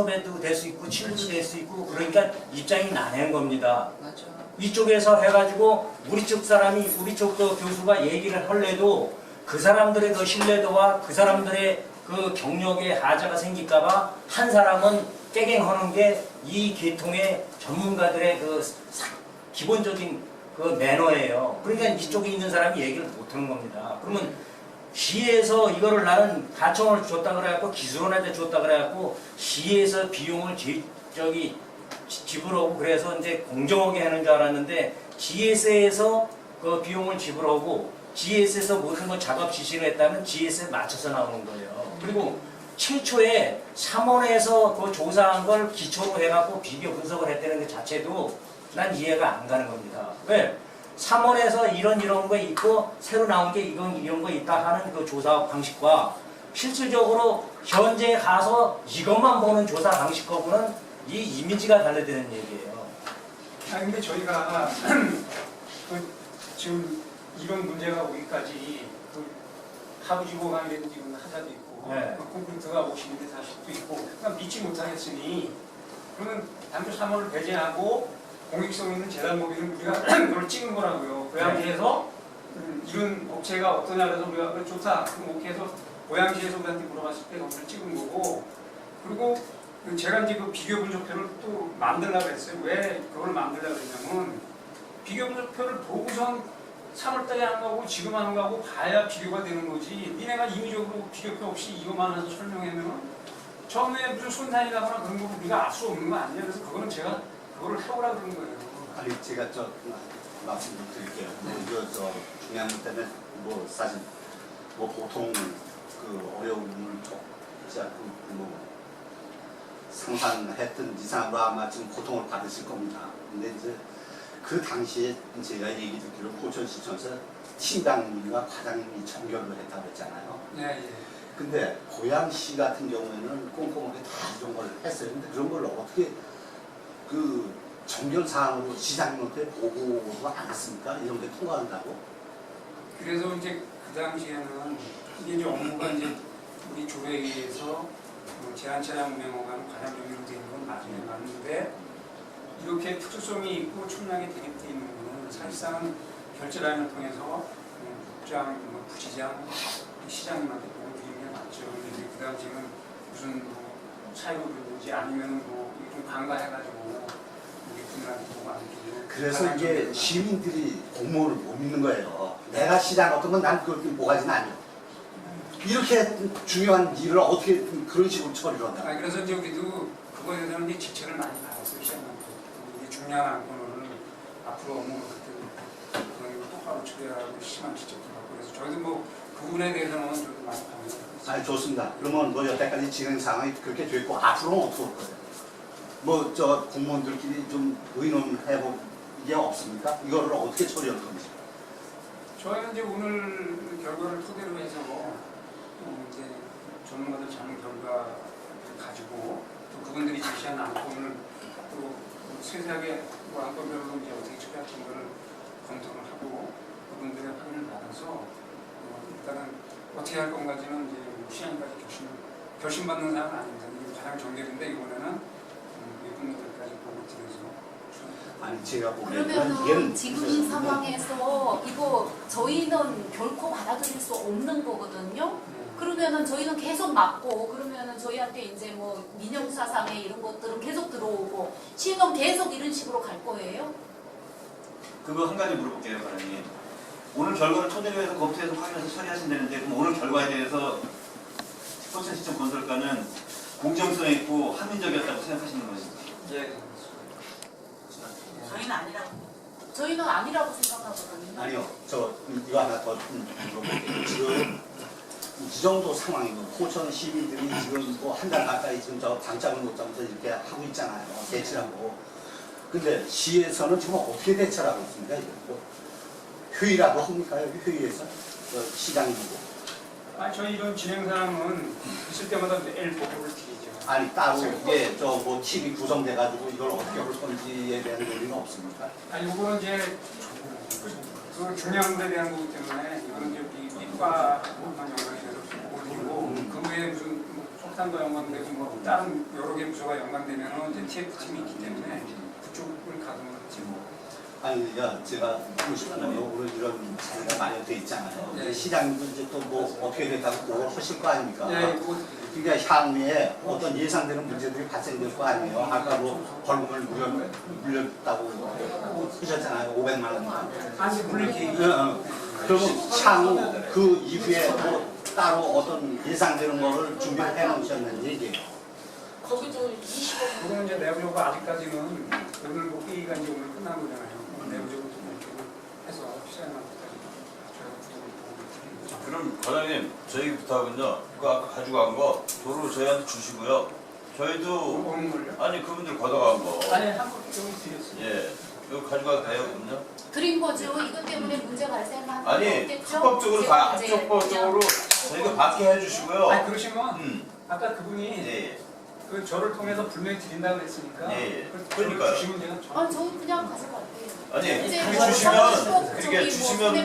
배도 될 수 있고 칠루도 될 수 있고 그러니까 입장이 나뉘는 겁니다. 맞아. 이쪽에서 해가지고 우리 쪽 사람이 우리 쪽 교수가 얘기를 할래도 그 사람들의 그 신뢰도와 그 사람들의 그 경력에 하자가 생길까봐 한 사람은 깨갱하는 게 이 계통의 전문가들의 그 기본적인 그 매너예요. 그러니까 이쪽에 있는 사람이 얘기를 못하는 겁니다. 그러면 시에서 이거를 나는 4천원을 줬다 그래갖고 기술원한테 줬다 그래갖고 시에서 비용을 지불하고 그래서 이제 공정하게 하는 줄 알았는데 GS에서 그 비용을 지불하고 GS에서 모든 걸 작업 지시를 했다면 GS에 맞춰서 나오는 거예요. 그리고 최초에 3원에서 그 조사한 걸 기초로 해갖고 비교 분석을 했다는 것 자체도 난 이해가 안 가는 겁니다. 왜? 3원에서 이런 거 있고 새로 나온 게 이런 거 있다 하는 그 조사 방식과 실질적으로 현재 가서 이것만 보는 조사 방식하고는 이 이미지가 달라지는 얘기예요. 아 근데 저희가 그 지금 이런 문제가 오기까지 그 하부지구 강의도 지금 하자도 있고 네. 콘크리트가 50mm 40도 있고 그러니까 믿지 못하겠으니 그러면 단조 3원을 배제하고 공익성 있는 재단 모기는 우리가 그걸 찍은 거라고요. 고양시에서 이런 업체가 어떠냐 그래서 우리가 그래 좋다. 그럼 오케이 해서 고양시에서 우리한테 물어봤을 때 그걸 찍은 거고 그리고 제가 이제 그 비교 분석표를 또 만들려고 했어요. 왜 그걸 만들려고 했냐면 비교 분석표를 보고선 3월달에 하는 거하고 지금 하는 거하고 봐야 비교가 되는 거지. 니네가 임의적으로 비교표 없이 이것만 해서 설명하면 처음에 무슨 손단이 나거나 그런 거 우리가 알 수 없는 거 아니에요. 그래서 그거는 제가 그거를 해오라 그런 거예요. 아니 제가 말씀 좀 드릴게요. 저 중요한 것 때문에 뭐 사실 뭐 보통 그 어려움을 진짜 뭐 상상했던 이상으로 아마 지금 고통을 받으실 겁니다. 근데 이제 그 당시에 제가 얘기 듣기로 포천시청에서 팀장님과 과장님이 정결을 했다고 했잖아요. 네, 예. 근데 고양시 같은 경우에는 꼼꼼하게 다 이런 걸 했어요. 근데 그런 걸 어떻게 그 정결 사항으로 시장님한테 보고가 안 했습니까? 이런 게 통과한다고? 그래서 이제 그 당시에는 이게 이제 업무가 이제 우리 조례에 의해서 제한차량 운행허가는 관할명령으로 되는 건 나중에 맞는데 이렇게 특수성이 있고 총량이 대립되어 있는 거는 사실상은 결제라인을 통해서 국장, 부시장, 시장님한테 보고 드리는 게 맞죠. 근데 그 당시에는 무슨 사유든지 아니면 좀 간과해가지고 우리 분들한테 보고 안 드리고. 그래서 이게 시민들이 공무원을 못 믿는 거예요. 내가 시장 어떤 건 난 그걸 뭐가지는 아니에요. 이렇게 중요한 일을 어떻게 그런 식으로 처리를 한다. 그래서 이제 우리도 그거에 대해서는 이제 지책을 많이 받았어요. 시장님한테. 이게 중요한 안건을 앞으로 업무를 그때 똑바로 처리하고 심한 지적도 받고 그래서 저희도 뭐 그 부분에 대해서는 저도 많이 받는 아니 좋습니다. 그러면 뭐 여태까지 진행 상황이 그렇게 됐고 앞으로는 어떻게 할 거예요? 뭐 저 공무원들끼리 좀 의논해볼 게 없습니까? 이거를 어떻게 처리할 건지. 저희는 이제 오늘 결과를 토대로 해서 이제 전문가들 자문 결과를 가지고 또 그분들이 제시한 안건을 또 세세하게 안건별로 이제 어떻게 처리할 건가를 검토를 하고 그분들의 확인을 받아서 일단은 어떻게 할 건가지는 이제 시장까지 결심받는 사항은 아닙니다. 이게 가장 정렬인데 이번에는 이분들까지 보고 드려서 아니 제가 그러면은 지금 이 상황에서 이거 저희는 결코 받아들일 수 없는 거거든요. 그러면은 저희는 계속 막고 그러면은 저희한테 이제 뭐 민영사상의 이런 것들은 계속 들어오고 시행은 계속 이런 식으로 갈 거예요? 그거 한 가지 물어볼게요, 과장님. 오늘 결과를 토대로 해서 검토해서 확인해서 처리하신다는데 그럼 오늘 결과에 대해서 포천시청 건설과는 공정성이 있고 합리적이었다고 생각하시는 것이죠? 예. 저희는 아니라고. 저희는 아니라고 생각하거든요. 아니요. 저 이거 하나 더 물어볼게요. 지금 이 정도 상황이고 포천 시민들이 지금 뭐 한 달 가까이 지금 저 당장을 못 잡아서 이렇게 하고 있잖아요. 대치라고. 근데 시에서는 지금 어떻게 대처를 하고 있습니까? 이거 회의라도 합니까? 여기 회의에서 시장이고. 저희 이런 진행 사항은 있을 때마다 매일 보고를 드리죠. 아니 따로 이게 저 뭐 팀이 구성돼 가지고 이걸 어떻게 할 건지에 대한 논의는 없습니까? 이거는 이제 그 중요한 데 대한 거기 때문에 이거는 이제 우리 과만 연관이 돼서 보고 드리고 그 외에 무슨 사탄과 연관되고 뭐 다른 여러 개 부서가 연관되면 이제 TF팀이 있기 때문에 그쪽을 가동을 하지 뭐. 아니, 그러니까 제가 보고 싶은 건 오늘 이런 자리가 마련돼 있잖아요. 네. 시장님도 이제 또 뭐 어떻게 된다고 그걸 하실 거 아닙니까? 네, 그거 그러니까 향후에 어떤 예상되는 문제들이 발생될 거 아니에요. 아까 뭐 벌금을 물렸다고 하셨잖아요. 500만 원. 아니 물릴 계획이 그러면 향후 그 이후에 뭐 따로 어떤 예상되는 거를 준비를 해 놓으셨는지 얘기해요. 거기도 20억. 그거는 이제 내부적으로 아직까지는 오늘 뭐 회의가 이제 오늘 끝난 거잖아요. 내부적으로 좀 이렇게 해서 시장한테까지 저희가 구독을 보고 있습니다. 그럼 과장님 저희 부탁은요. 그 아까 가져간 거 도로 저희한테 주시고요. 저희도 오는 걸요? 아니 그분들 걷어간 거. 아니 한국 좀 드렸어요. 예. 이거 가져가도 돼요, 그럼요? 드린 거죠. 이것 때문에 문제 발생한 거 아니 없겠죠? 합법적으로 이제 다 이제 합법적으로 저희가 받게 해주시고요. 아니 그러시면 음. 아까 그분이 예. 그 저를 통해서 분명히 드린다고 그랬으니까 예. 그 그러니까요. 주시면 제가 아, 저 그냥 가져갈게요. 아니 이제 그렇게 뭐 주시면 사무실 그렇게 쪽이 주시면요.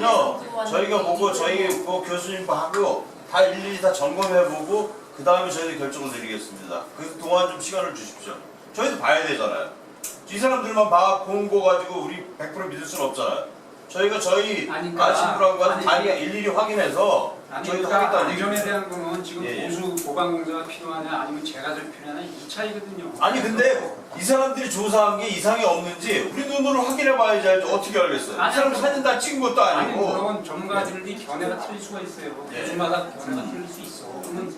뭐 저희가 보고 저희 뭐 교수님과 하고 다 일일이 다 점검해보고 그 다음에 저희들 결정을 내리겠습니다. 그 동안 좀 시간을 주십시오. 저희도 봐야 되잖아요. 이 사람들만 본 거 가지고 우리 100% 믿을 수는 없잖아요. 저희가 저희 아니, 아시는 분하고 아니, 다 일일이 확인해서 아니 저희도 그러니까 하겠다는 안전에 얘기죠. 대한 거는 지금 예, 예. 보수 보강 공사가 필요하냐 아니면 재가설이 필요하냐 이 차이거든요. 아니 근데 이 사람들이 조사한 게 이상이 없는지 우리 눈으로 확인해 봐야지 알지 어떻게 알겠어요. 이 아니, 사람 사진 다 찍은 것도 아니 아니고. 물론 전문가들이 견해가 틀릴 수가 있어요. 예. 교수마다 견해가 틀릴 수 있어. 그러면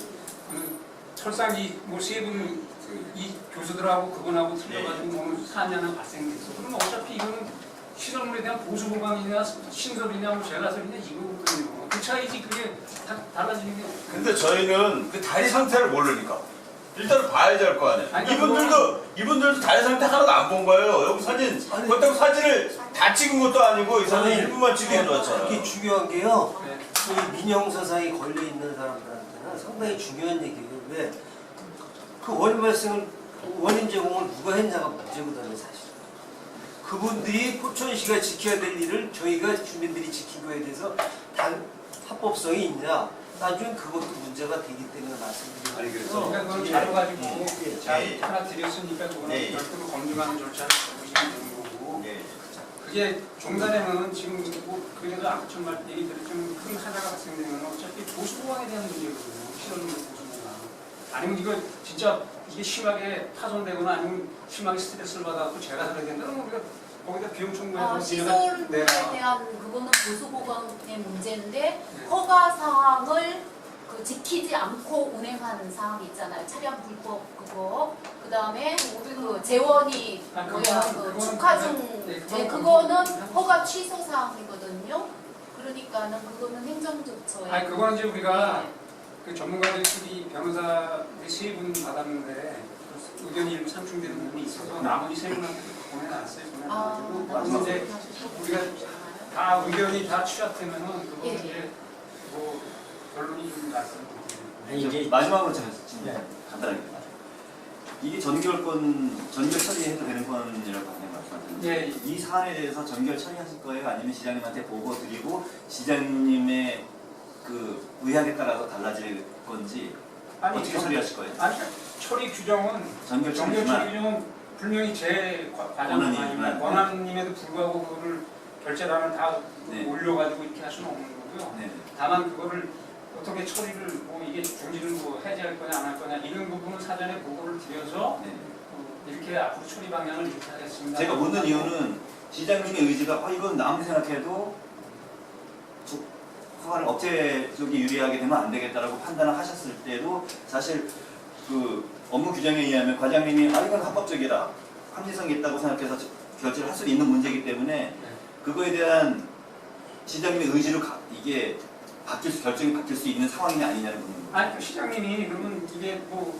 설상 이뭐세 분 이 교수들하고 그분하고 틀려가지고 뭐 사냐나 발생됐어. 그러면 어차피 이거는 시설물에 대한 보수 보강이냐 신설이냐 뭐 재가설이냐 이거거든요. 그 차이지 그게 다 달라지는 게. 근데 저희는 그 다리 상태를 모르니까 일단은 봐야지 할 거 아니에요. 아니, 이분들도 다리 상태 하나도 안 본 거예요. 여기 사진 그렇다고 사진을 다 찍은 것도 아니고 이 사진 아니, 일부만 찍어 줬잖아요. 이게 중요한 게요. 네. 이 민영사상에 걸려 있는 사람들한테는 상당히 중요한 얘기예요. 왜? 그 원인 발생을 원인 제공을 누가 했냐가 문제거든요, 사실. 그분들이 포천시가 지켜야 될 일을 저희가 주민들이 지킨 거에 대해서 합법성이 있냐? 나중에 그것도 문제가 되기 때문에 말씀드리는 아니, 그래서 거예요. 그러니까 그건 예. 자료 가지고 예. 잘 예. 하나 드렸으니까 그거는 예. 별도로 검증하는 절차를 보시면 되는 거고. 예. 그게 종단에는 지금 뭐 그래도 아까처럼 얘기 드렸지만 큰 하자가 발생되면 어차피 보수 보강에 대한 문제거든요. 실험물 보수 보강. 아니면 이거 진짜 이게 심하게 파손되거나 아니면 심하게 스트레스를 받아서 재가설해야 된다면 우리가 거기다 비용 청구해서 시설물에 대한 그거는 보수 보강의 문제인데 허가 사항을 지키지 않고 운행하는 사항이 있잖아요. 차량 불법 그거. 그 다음에 그 재원이 아, 뭐야 그거는 축하중 네, 그거는 허가 취소 사항이거든요. 그러니까는 그거는 행정 조처에. 아니 그거는 이제 우리가 그 전문가들끼리 변호사 세 분 받았는데 의견이 일부 상충되는 부분이 있어서 나머지 세 분한테 보내놨어요. 보내놔가지고 이제 우리가 다 의견이 다 취합되면은 그거 예. 이제 뭐 결론이 좀 났으면 아니, 이제 마지막으로 제가 질문 간단하게 이게 전결 처리해도 되는 건이라고 하는 말씀하셨는데 예. 이 사안에 대해서 전결 처리하실 거예요? 아니면 시장님한테 보고 드리고 시장님의 그 의학에 따라서 달라질 건지 어떻게 처리하실 거예요? 아니 처리 규정은 전결 정결 처리 처리지만 규정은 분명히 제 과장 권한이지만, 아니면 권한임에도 불구하고 그거를 결재란을 다 네. 올려가지고 이렇게 할 수는 없는 거고요. 네. 다만 그거를 어떻게 처리를 뭐 이게 중지를 뭐 해제할 거냐 안 할 거냐 이런 부분은 사전에 보고를 드려서 네. 이렇게 앞으로 처리 방향을 이렇게 하겠습니다. 제가 묻는 이유는 시장님의 의지가 이건 아무리 생각해도 허가를 업체 쪽이 유리하게 되면 안 되겠다라고 판단을 하셨을 때도 사실 그 업무 규정에 의하면 과장님이 이건 합법적이다 합리성이 있다고 생각해서 결제를 할 수 있는 문제이기 때문에 그거에 대한 시장님의 의지로 이게 결정이 바뀔 수 있는 상황이냐 아니냐는 묻는 거예요. 아니 그 시장님이 그러면 이게 뭐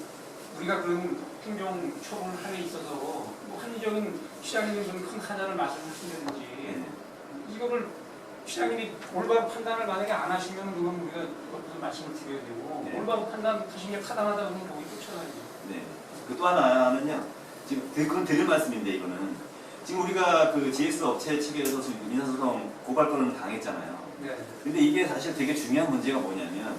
우리가 그런 행정 처분을 함에 있어서 뭐 합리적인 시장님이 좀 큰 하자를 말씀하신다든지 네. 이거를 시장님이 올바른 판단을 만약에 안 하시면 그건 우리가 어떤 말씀을 드려야 되고 네. 올바른 판단 하신 게 타당하다 그러면 거기 쫓아가야죠. 네. 그 또 하나는요. 지금 그건 드릴 말씀인데 이거는 지금 우리가 그 GS 업체 측에서 지금 민사소송 고발권을 당했잖아요. 네. 근데 이게 사실 되게 중요한 문제가 뭐냐면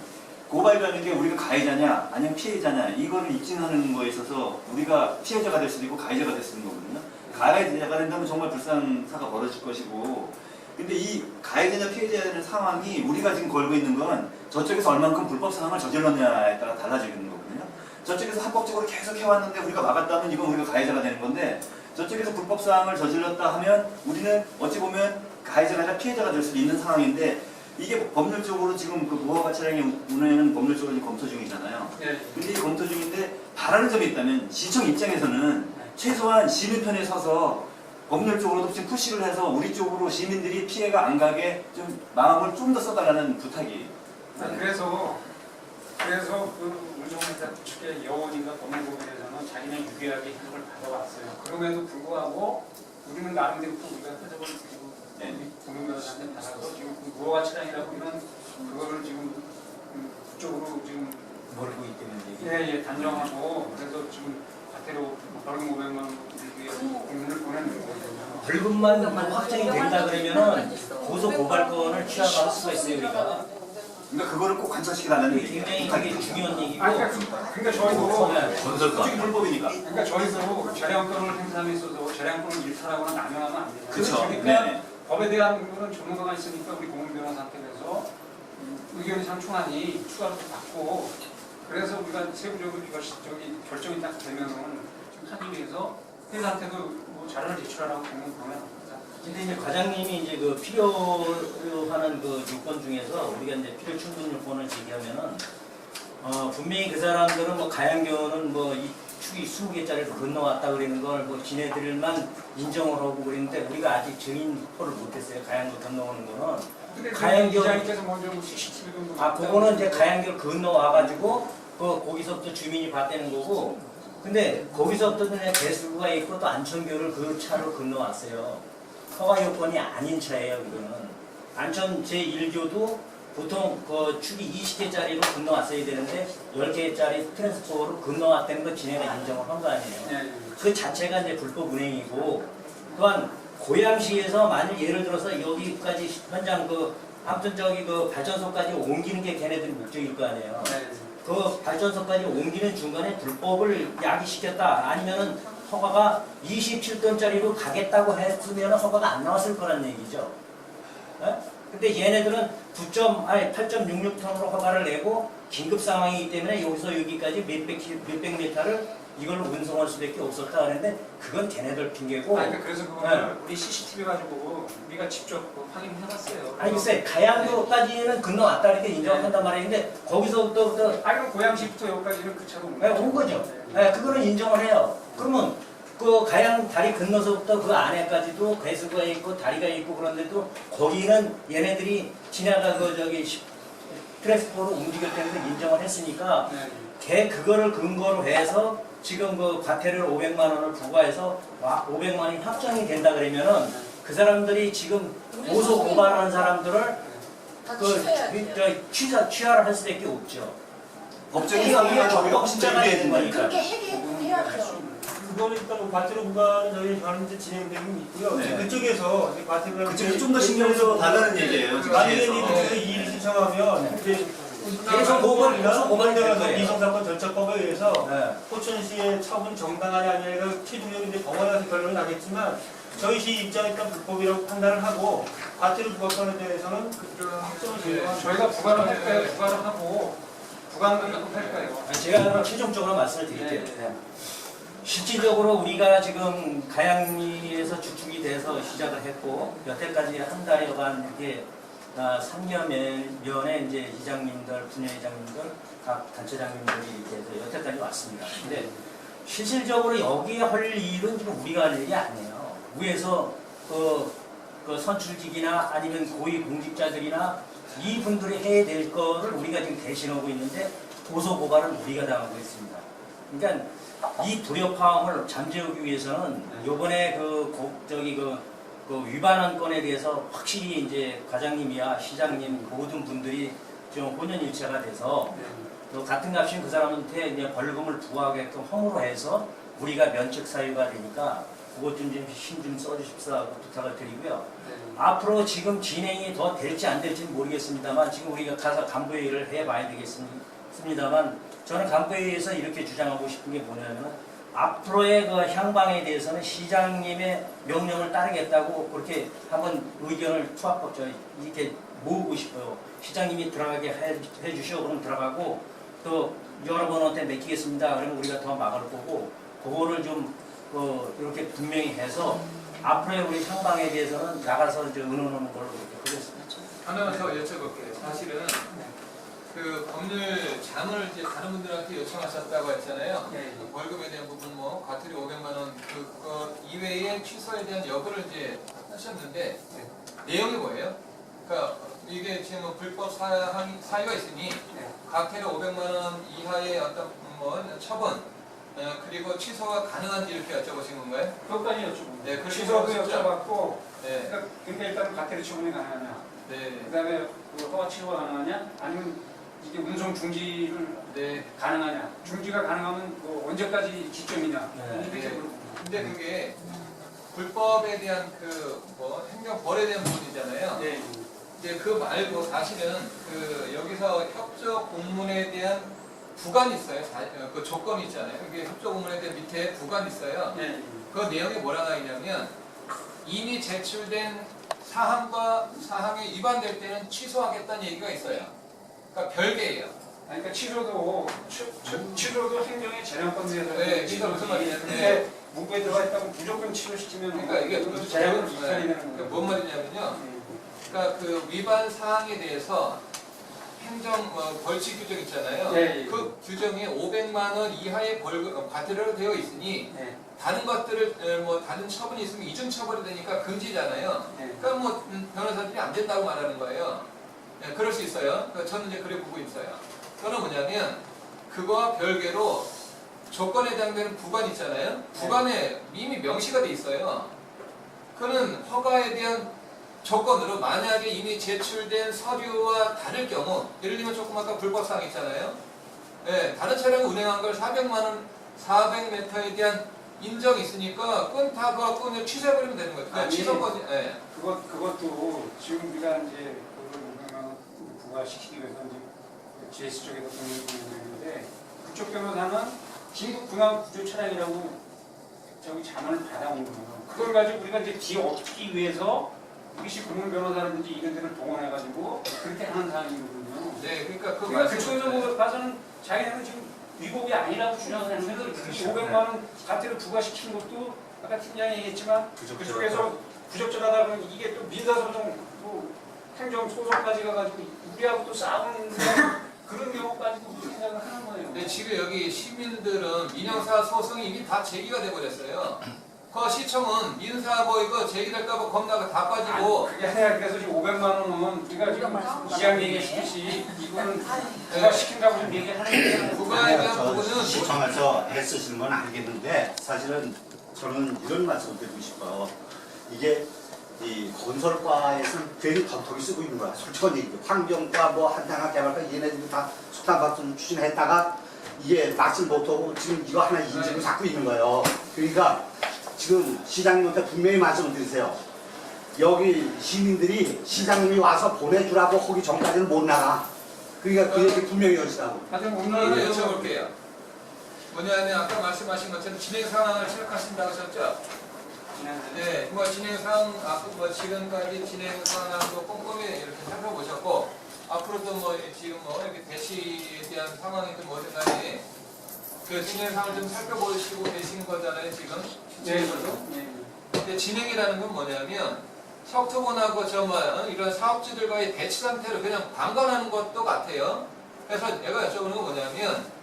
고발이라는 게 우리가 가해자냐 아니면 피해자냐 이거를 입증하는 거에 있어서 우리가 피해자가 될 수도 있고 가해자가 될 수도 있는 거거든요. 가해자가 된다면 정말 불상사가 벌어질 것이고, 근데 이 가해자냐 피해자냐는 상황이 우리가 지금 걸고 있는 건 저쪽에서 얼만큼 불법 사항을 저질렀냐에 따라 달라지는 거거든요. 저쪽에서 합법적으로 계속 해왔는데 우리가 막았다면 이건 우리가 가해자가 되는 건데, 저쪽에서 불법 사항을 저질렀다 하면 우리는 어찌 보면 가해자가 아니라 피해자가 될 수도 있는 상황인데, 이게 법률적으로 지금 그 무허가 차량의 운행은 법률적으로 검토 중이잖아요. 예. 근데 이 검토 중인데 바라는 점이 있다면 시청 입장에서는 최소한 시민 편에 서서 법률적으로도 지금 푸시를 해서 우리 쪽으로 시민들이 피해가 안 가게 좀 마음을 좀 더 써달라는 부탁이. 그래서 그 운송회사 측의 여원인가 법무부에서는 자기네 유리하게 해석을 받아왔어요. 그럼에도 불구하고 우리는 나름대로 또 우리가 해석을 공무원한테 받아서 지금 그 무허가 차량이라고 이런 그거를 지금 그쪽으로 지금 모르고 있다는 얘기. 예, 단정하고 그래서 지금 과태료 벌금 500만 원 공문을 보내는 거거든요. 벌금만 확정이 된다 그러면은 고소 고발권을 취하할 수가 있어요 우리가. 그러니까 그거를 꼭 관철시켜달라는 이게 얘기예요. 굉장히 이게 중요한 얘기고. 그러니까 저희도 건설가. 솔직히 불법이니까. 그러니까 저희도 재량권을 행사함에 있어서 재량권을 일탈하거나 남용하면 안 돼요. 그렇죠. 그러니까 네. 법에 대한 거는 전문가가 있으니까 우리 공무변호사한테 그래서 의견이 상충하니 추가로 좀 받고, 그래서 우리가 세부적으로 이것이 저기 결정이 딱 되면은 좀 하기 위해서 회사한테도 뭐 자료를 제출하라고 공문 보내놨습니다. 근데 이제 과장님이 이제 그 필요하는 그 요건 중에서 우리가 이제 필요 충분 요건을 제기하면은 분명히 그 사람들은 뭐 가양교는 뭐 이 축이 20개짜리를 건너왔다 그러는 걸 뭐 지네들만 인정을 하고 그랬는데 우리가 아직 증인 확보를 못했어요. 가양교 건너오는 거는. 근데 가양교- 기자님께서 먼저 CCTV 정도 그거는 이제 가양교를 건너와가지고 거기서부터 주민이 봤다는 거고. 근데 거기서부터 그냥 배수구가 있고 또 안천교를 그 차로 건너왔어요. 허가 요건이 아닌 차예요, 이거는. 안천 제1교도 보통 그 축이 20개짜리로 건너왔어야 되는데 10개짜리 트랜스포로 건너왔다는 건 지네가 인정을 한 거 아니에요. 예, 그 자체가 이제 불법 운행이고, 또한 고양시에서 만일 예를 들어서 여기까지 현장 아무튼 저기 그 발전소까지 옮기는 게 걔네들 목적일 거 아니에요. 예. 그 발전소까지 옮기는 중간에 불법을 야기시켰다 아니면은 허가가 27톤짜리로 가겠다고 했으면 허가가 안 나왔을 거란 얘기죠. 예? 근데 얘네들은 8.66톤으로 허가를 내고 긴급 상황이기 때문에 여기서 여기까지 몇백 미터를 이걸로 운송할 수밖에 없었다 하는데 그건 걔네들 핑계고. 그러니까 그래서 그거를 우리 CCTV 가지고 우리가 직접 확인해봤어요. 아니 글쎄 가양도까지는 건너왔다 이렇게 인정한단 말인데 거기서부터 그럼 고양시부터 여기까지는 그 차로 온 거죠. 네, 그거는 인정을 해요. 그러면 그 가양 다리 건너서부터 그 안에까지도 배수구가 있고 다리가 있고 그런데도 거기는 얘네들이 지나가 트랜스포로 움직일 때는 인정을 했으니까 그거를 근거로 해서 지금 그 과태료를 500만 원을 부과해서 500만 원이 확정이 된다 그러면은 그 사람들이 지금 고소 고발하는 사람들을 취하를 할 수밖에 없죠. 법적인 상황을 저희가 진짜가 준비해야 되는 된다니까. 거니까. 그렇게 해야죠. 그거는 일단 뭐 과태료 부과는 저희 하는데 진행되고 있고요. 네. 그쪽에서 이제 과태료를 그쪽에 좀 더 신경 써 달라는 얘기예요. 만약에 지금 그쪽에서 이의를 신청하면 이제 계속 고발이 될 거예요. 이성사건 절차법에 의해서 네. 포천시의 처분 정당하냐 아니냐 최종적으로 이제 법원에서 결론이 나겠지만 저희 시 입장에 따라 불법이라고 판단을 하고 과태료 부과권에 대해서는 확정을 제도한 저희가 부과를 할 거예요. 부과를 하고 부과는 할 거예요. 제가 그럼 최종적으로 말씀을 드릴게요. 실질적으로 우리가 지금 가양리에서 주축이 돼서 시작을 했고 여태까지 한 달여간 이렇게 3여 년에 이제 이장님들, 분야이장님들, 각 단체장님들이 이렇게 해서 여태까지 왔습니다. 근데 실질적으로 여기에 할 일은 지금 우리가 할 일이 아니에요. 위에서 그 선출직이나 아니면 고위 공직자들이나 이분들이 해야 될 거를 우리가 지금 대신하고 있는데 고소 고발은 우리가 당하고 있습니다. 그러니까 이 불협화음을 잠재우기 위해서는 요번에 그 위반한 건에 대해서 확실히 이제 과장님이야 시장님 모든 분들이 좀 혼연일체가 돼서 또 같은 값인 그 사람한테 이제 벌금을 부과하게끔 허물로 해서 우리가 면책 사유가 되니까 그것 좀 힘 좀 써주십사 하고 부탁을 드리고요. 네. 앞으로 지금 진행이 더 될지 안 될지는 모르겠습니다만 지금 우리가 가서 간부회의를 해봐야 되겠습니다만 저는 간부회의에서 이렇게 주장하고 싶은 게 뭐냐면 앞으로의 그 향방에 대해서는 시장님의 명령을 따르겠다고 그렇게 한번 의견을 이렇게 모으고 싶어요. 시장님이 들어가게 해주시오. 그럼 들어가고 또 여러분한테 맡기겠습니다. 그러면 우리가 더 막을 거고 그거를 좀 이렇게 분명히 해서 앞으로의 우리 향방에 대해서는 나가서 이제 의논하는 걸로 그렇게 하겠습니다. 하나만 더 여쭤볼게요. 사실은 그 법률장을 이제 다른 분들한테 요청하셨다고 했잖아요. 그 벌금에 대한 부분 뭐 과태료 500만 원 그거 이외에 취소에 대한 여부를 이제 하셨는데 내용이 뭐예요? 그러니까 이게 지금 불법 사유가 있으니 과태료 500만 원 이하의 어떤 뭐 처분 그리고 취소가 가능한지 이렇게 여쭤보신 건가요? 그것까지 여쭤보고. 네, 그렇게 취소도 물어보셨죠? 여쭤봤고, 네. 그러니까 일단 과태료 처분이 가능하냐, 네. 그다음에 그 허가 취소가 가능하냐, 아니면 이게 운송 중지를 네. 가능하냐, 중지가 가능하면 뭐 언제까지 기점이냐, 이렇게 네. 물어보고. 근데 그게 불법에 대한 그 뭐 행정벌에 대한 부분이잖아요. 네. 이제 그 말고 사실은 그 여기서 협조 공문에 대한 부관이 있어요. 그 조건이 있잖아요. 그게 협조 공문에 대한 밑에 부관이 있어요. 네. 그 내용이 뭐라 나 있냐면 이미 제출된 사항과 사항에 위반될 때는 취소하겠다는 얘기가 있어요. 그러니까 별개예요. 아니, 그러니까 취소도 행정의 재량권 내에서 네, 취소 무슨 말이냐면 근데 문구에 들어가 있다고 무조건 취소시키면 그러니까 이게 그것도 재량권 비슷하게 되는 그러니까 거예요. 뭔 말이냐면요. 그러니까 그 위반 사항에 대해서 행정 벌칙 규정 있잖아요. 네, 그 규정이 500만 원 이하의 벌금 과태료로 되어 있으니 네. 다른 것들을 뭐 다른 처분이 있으면 이중 처벌이 되니까 금지잖아요. 네. 그러니까 뭐 변호사들이 안 된다고 말하는 거예요. 네, 그럴 수 있어요. 저는 이제 그래 보고 있어요. 그거는 뭐냐면 그거와 별개로 조건에 해당되는 부관이 있잖아요. 부관에 이미 명시가 돼 있어요. 그는 허가에 대한 조건으로 만약에 이미 제출된 서류와 다를 경우 예를 들면 조금 아까 불법사항 있잖아요. 네, 다른 차량을 운행한 걸 400만 원, 400m에 대한 인정이 있으니까 그건 다 그거 그냥 취소해버리면 되는 거예요. 그냥 아니, 취소권이. 네. 그것도 지금 우리가 이제 그걸 부과시키기 위해서 이제 GS 쪽에서 동의를 했는데 그쪽 변호사는 긴급 군항 구조 차량이라고 저기 자문을 받아온 거예요. 그걸 가지고 우리가 이제 뒤엎기 위해서 이것이 공문 변호사라든지 이런 데를 동원해가지고 그렇게 하는 사항이거든요. 네, 그러니까 그 그러니까 그쪽에서 봐서는 자기네는 지금 위법이 아니라고 주장을 했는데 500만 원 과태료 부과시킨 것도 아까 팀장이 얘기했지만 그쪽에서 부적절하다 그러면 이게 또 민사소송 뭐 행정소송까지 가가지고 우리하고 또 싸우는 그런 경우까지도 생각을 하는 거예요. 근데 지금 여기 시민들은 민형사 소송이 이미 다 제기가 돼버렸어요. 그 시청은 민사 뭐 이거 제기될까봐 겁나가 다 빠지고. 그게 아니라 그래서 지금 500만 원은 우리가 지금 시장 얘기했듯이 이거는 부과시킨다고 좀 얘기하는 거예요. 부과에 대한 저 부분은 시청에서 애쓰시는 건 알겠는데 사실은 저는 이런 말씀을 드리고 싶어요. 이게 이 건설과에서는 괜히 덕톡이 쓰고 있는 거야. 솔직한 얘기죠. 환경과 뭐 한탄학 개발과 얘네들이 다 석탄발전 추진했다가 이게 낯을 못하고 지금 이거 하나 인증을 잡고 있는 거예요. 그러니까 지금 시장님한테 분명히 말씀을 드리세요. 여기 시민들이 시장님이 와서 보내주라고 거기 전까지는 못 나가. 그러니까 그 얘기 분명히 하시라고. 하여튼 오늘 오늘 여쭤볼게요. 뭐냐면 아까 말씀하신 것처럼 진행 상황을 체크하신다고 하셨죠? 네, 뭐 진행 상황, 뭐 지금까지 진행 상황도 꼼꼼히 이렇게 살펴보셨고 앞으로도 뭐 지금 뭐 이렇게 대시에 대한 상황이든 뭐든 간에 그 진행 상황을 좀 살펴보시고 계신 거잖아요, 지금. 네, 근데 진행이라는 건 뭐냐면 석토본하고 이런 사업주들과의 대치 상태를 그냥 방관하는 것도 같아요. 그래서 내가 여쭤보는 건 뭐냐면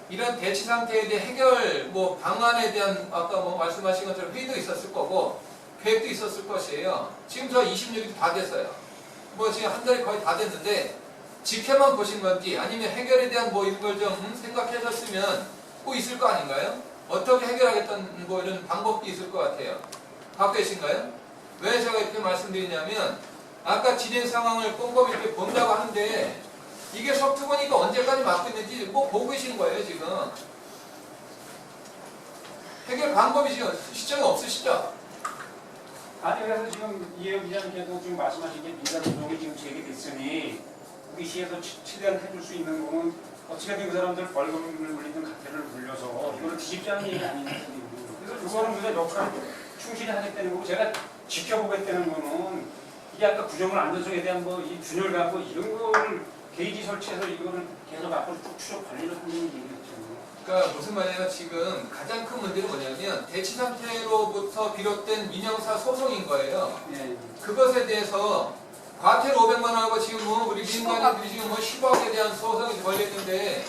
이런 대치 상태에 대해 해결 뭐 방안에 대한 아까 뭐 말씀하신 것처럼 회의도 있었을 거고 계획도 있었을 것이에요. 지금 저 26일이 다 됐어요. 뭐 지금 한 달이 거의 다 됐는데 지켜만 보신 건지 아니면 해결에 대한 뭐 이런 걸 좀 생각하셨으면 꼭 있을 거 아닌가요? 어떻게 해결하겠다는 뭐 이런 방법도 있을 것 같아요. 갖고 계신가요? 왜 제가 이렇게 말씀드리냐면 아까 진행 상황을 꼼꼼히 이렇게 본다고 하는데 이게 석투보니까 언제까지 맡고 있는지 뭐 보고 계시는 거예요 지금. 해결 방법이 지금 시점이 없으시죠? 아니 그래서 지금 이해영 기자님께서 지금 말씀하신 게 민사 소송이 지금 제기됐으니 우리 시에서 최대한 해줄 수 있는 거는 어떻게든 그 사람들 벌금을 물리든 가태를 물려서 이거를 뒤집자는 얘기가 아니거든요. 그래서 그거는 우리가 역할을 충실히 하겠다는 거고 제가 지켜보겠다는 거는 이게 아까 구조물 안전성에 대한 뭐 이 균열 갖고 이런 거를 게이지 설치해서 이거를 계속 앞으로 쭉 추적 관리를 하는 얘기겠죠. 그러니까 무슨 말이냐면 지금 가장 큰 문제는 뭐냐면 대치 상태로부터 비롯된 민형사 소송인 거예요. 네. 그것에 대해서 과태료 500만 원하고 지금 뭐 우리 민간인들이 지금 뭐 10억에 대한 소송이 걸렸는데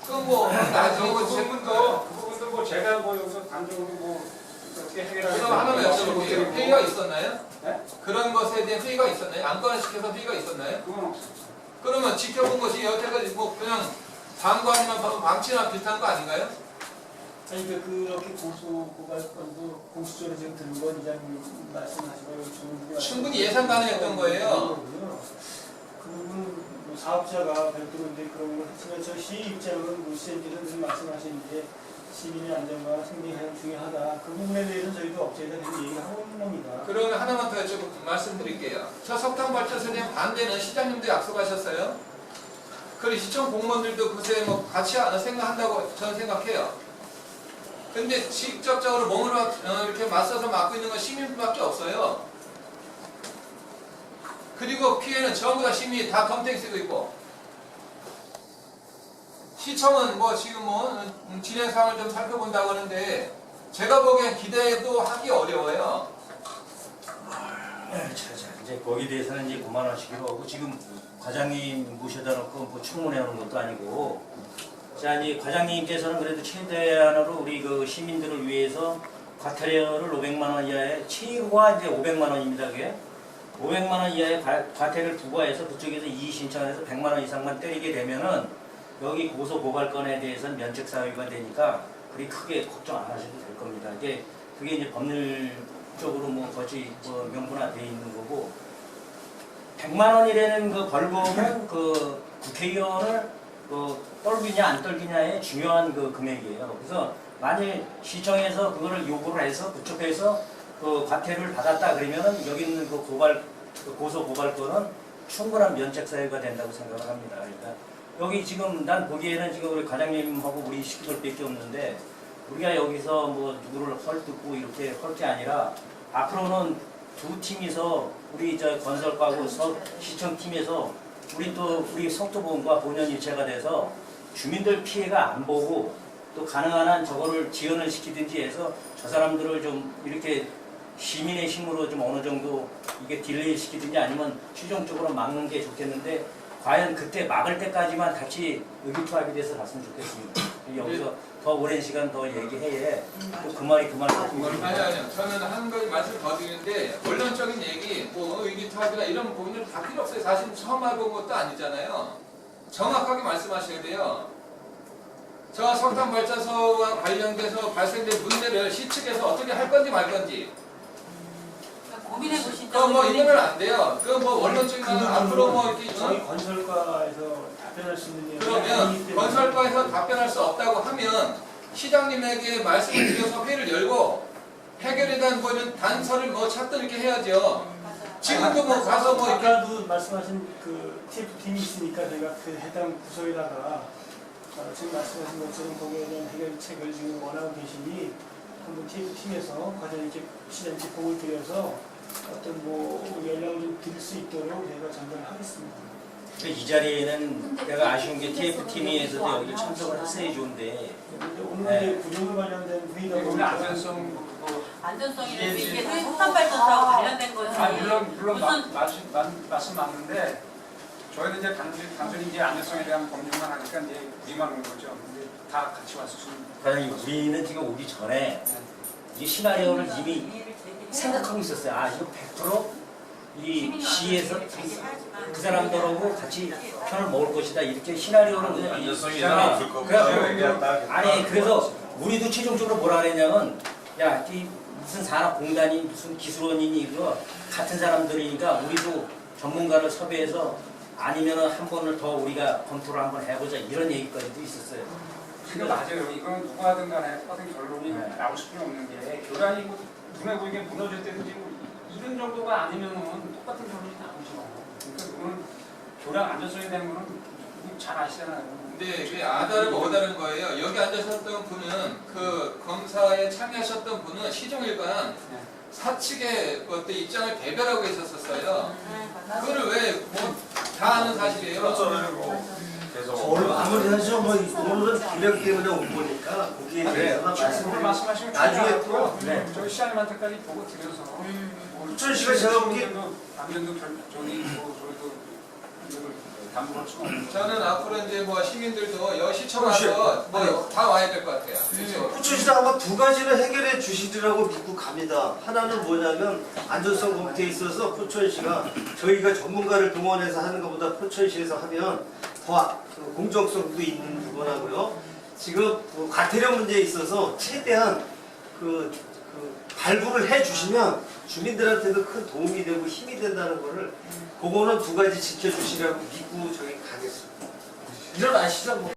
그건 뭐 나중에 그 뭐 부분도 뭐 제가 뭐 여기서 단적으로 뭐 어떻게 해결하겠다. 그럼 하나만 여쭤볼게요. 회의가 있었나요? 네? 그런 것에 대한 회의가 있었나요? 안건을 시켜서 회의가 있었나요? 그건 없었죠. 그러면 지켜본 것이 여태까지 뭐 그냥 방구 아니면 방치나 비슷한 거 아닌가요? 아니 그렇게 고소고발건도 공수처로 지금 들은 건 이장님 말씀하시고 충분히 예상 가능했던 거예요. 그 부분 뭐 사업자가 별도로 이제 그런 걸 했지만 저 시 입장은 시장님께서 말씀하신 게 시민의 안전과 생명이 가장 중요하다. 그 부분에 대해서는 저희도 업체에다 계속 얘기를 하고 있는 겁니다. 그러면 하나만 더 말씀드릴게요. 저 석탄 발전소에 대한 반대는 시장님도 약속하셨어요. 그리고 시청 공무원들도 그새 뭐 같이 생각한다고 저는 생각해요. 근데 직접적으로 몸으로 이렇게 맞서서 막고 있는 건 시민밖에 없어요. 그리고 피해는 전부 다 시민이 다 덤탱이 쓰고 있고. 시청은 뭐 지금 뭐 진행 상황을 좀 살펴본다고 하는데 제가 보기엔 기대도 하기 어려워요. 이제 거기에 대해서는 이제 그만하시기로 하고 지금 과장님 모셔다 놓고 뭐 청문회 하는 것도 아니고 자 이제 과장님께서는 그래도 최대한으로 우리 그 시민들을 위해서 과태료를 500만 원 이하의 최고가 이제 500만 원입니다. 그게 500만 원 이하의 과태료를 부과해서 그쪽에서 이의 신청해서 100만 원 이상만 때리게 되면은 여기 고소 고발건에 대해서는 면책 사유가 되니까 그리 크게 걱정 안 하셔도 될 겁니다. 그게 이제 법률적으로 뭐 거의 뭐 명분화되어 있는 거고 100만 원이라는 그 벌금은 그 국회의원을 그 떨기냐 안 떨기냐의 중요한 그 금액이에요. 그래서 만일 시청에서 그거를 요구를 해서 그쪽에서 그 과태료를 받았다 그러면은 여기 있는 그 고소 고발건은 충분한 면책 사유가 된다고 생각을 합니다. 그러니까 여기 지금 난 보기에는 지금 우리 과장님하고 우리 식구들밖에 없는데 우리가 여기서 뭐 누구를 헐뜯고 이렇게 할 게 아니라 앞으로는 두 팀이서 우리 저 건설과고 시청팀에서 우리 성토보험과 본연일체가 돼서 주민들 피해가 안 보고 또 가능한 한 저거를 지연을 시키든지 해서 저 사람들을 좀 이렇게 시민의 힘으로 좀 어느 정도 이게 딜레이 시키든지 아니면 최종적으로 막는 게 좋겠는데 과연 그때 막을 때까지만 같이 의기투합이 돼서 갔으면 좋겠습니다. 여기서 더 오랜 시간 더 얘기해 또 그 말이 그 말이 아니요. 저는 한 가지 말씀 더 드리는데 원론적인 얘기, 뭐 의기투합이나 이런 부분은 다 필요 없어요. 사실 처음 알아본 것도 아니잖아요. 정확하게 말씀하셔야 돼요. 저 석탄 발전소와 관련돼서 발생된 문제를 시측에서 어떻게 할 건지 말 건지. 고민해 보시죠. 그거 뭐 이러면 안 돼요. 그 뭐 원론적인 앞으로 뭐 이렇게 저희 건설과에서 답변할 수 있는 그러면 건설과에서 답변할 수 없다고 하면 시장님에게 말씀을 드려서 회의를 열고 해결에 대한 거는 단서를 뭐 찾든 이렇게 해야죠. 지금도 뭐 가서 뭐 이렇게 아까도 말씀하신 그 TF팀이 있으니까 저희가 그 해당 부서에다가 지금 말씀하신 것처럼 거기에 대한 해결책을 지금 원하고 계시니 한번 TF팀에서 가장 이렇게 시장님께 공을 들여서 어떤 뭐 연락을 좀 드릴 수 있도록 저희가 전달을 하겠습니다. 이 자리에는 내가 아쉬운 게 TF팀에서도 여기 참석을 했어야 좋은데 오늘 이제 구조물 관련된 회의다 오늘 보니까 안전성이라는 게 이게 석탄 발전소하고 관련된 거지. 물론 무슨 말씀 맞는데 저희는 이제 단순히 이제 안전성에 대한 검증만 하니까 이제 미만한 거죠. 근데 다 같이 왔을 수 있는. 과장님 우리는 지금 오기 전에 이 시나리오를 이미 생각하고 있었어요. 아 이거 100% 이 시에서 그 사람들하고 같이 편을 먹을 것이다 이렇게 시나리오를 그냥 안전성이 없을 거고 아니 그래서 우리도 최종적으로 뭐라 그랬냐면 야 이 무슨 산업공단이 무슨 기술원이니 이거 같은 사람들이니까 우리도 전문가를 섭외해서 아니면은 한 번을 더 우리가 검토를 한번 해보자 이런 얘기까지도 있었어요. 그게 맞아요. 이건 누가 하든 간에 똑같은 결론이 네. 나올 수는 없는 게 교단이 뭐 눈에 보이게 무너질 때든지 뭐 이런 정도가 아니면은 똑같은 결론이 나오죠. 그러니까 그건 교단 안전성에 대한 거는 잘 아시잖아요. 근데 이게 아다르고 어다른 거예요. 여기 앉으셨던 분은 그 검사에 참여하셨던 분은 시종일관 네. 사측의 어떤 입장을 대변하고 있었어요. 맞아요. 그거를 왜 뭐 다 아는 사실이에요. 그렇잖아요. 계속. 오늘 마무리하죠. 뭐 오늘은 기력 때문에 온 거니까 거기에 대해서만 오늘 말씀을 말씀하신 거 나중에 중요하고요. 네. 저희 시장님한테까지 보고 드려서 후천 씨가 제가 보기에 남편도 저기 뭐 저희도 이걸 담보할 수가 없는 저는 앞으로 이제 뭐 시민들도 여시청와서 뭐 다 와야 될 것 같아요. 그렇죠? 후천시장 아마 두 가지를 해결해 주시리라고 믿고 갑니다. 하나는 뭐냐면 안전성 검토에 있어서 포천시가 저희가 전문가를 동원해서 하는 것보다 포천시에서 하면 더 공정성도 있는 부분하고요. 지금 과태료 문제에 있어서 최대한 발부를 해주시면 주민들한테도 큰 도움이 되고 힘이 된다는 거를 그거는 두 가지 지켜주시라고 믿고 저희 가겠습니다. 일어나시죠 뭐.